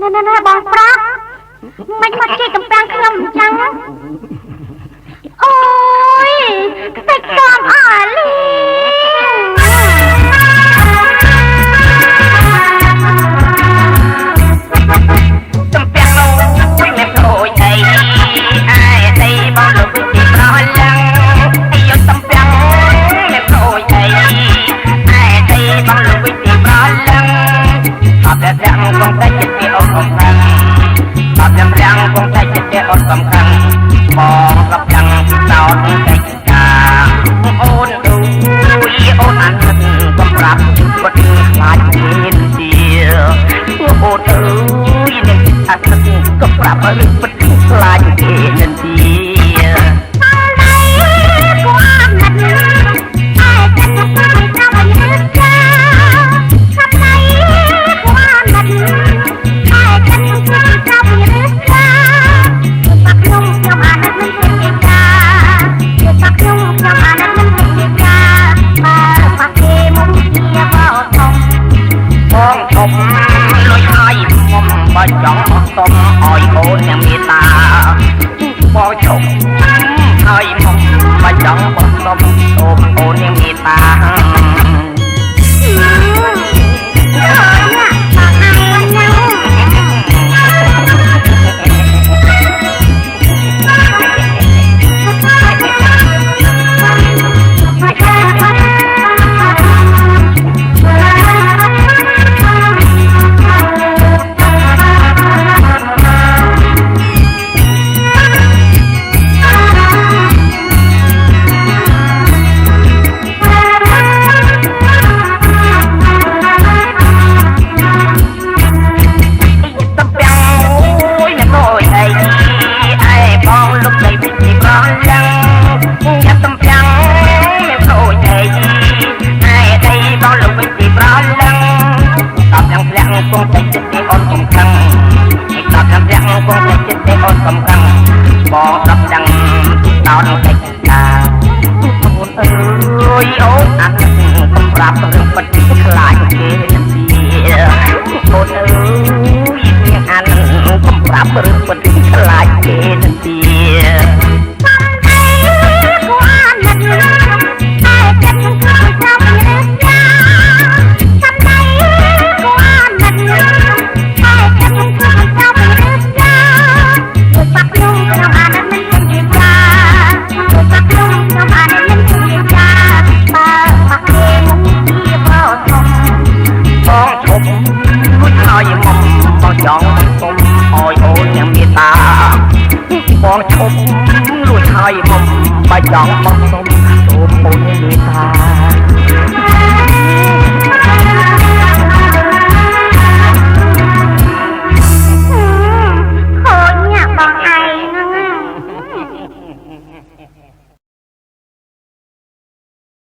ណែបងប្រាប់មិនមកជិះកំប្រាំងខ្ញុំអញ្ចឹងអូយតិចកំអលីសំពាំងនោះមិនប្រួយអីអាយអីបងលោកវិធីប្រឡើងអាយសំពាំងមិនប្រួយអីអាយអីបងលោកវិធីប្រឡើងអត់តែទាំងគង់តែចិត្តពីអូនកំខាំងអត់ទាំងរាំងគង់តែចិត្តពីអូនកំខាំងបងรับយ៉ាងតោតតែចាអូនអូនអានកំប្រាប់បាត់ខ្លាចមានទីអូនអើយនឹងអានកំប្រាប់រឿងបាត់ខ្លាចមានទីបើចង់អត់សុំឲ្យអូនយ៉ាងមេត្តាបើជុំហើយមកបើចង់អត់សុំសូមអូនយ៉ាងមេត្តាបងรับดังตอนแต่งงานអូនអើយអូនអានកំប្រាប់រឿងបាត់ខ្លាចគេទីអូនអើយអានកំប្រាប់រឿងបាត់ខ្លាចគេទីចង់សុំឲ្យអូនយ៉ាងមេត្តាបងឈប់លួចហើយមុំបើចង់បងសុំសូមអូនមេត្តា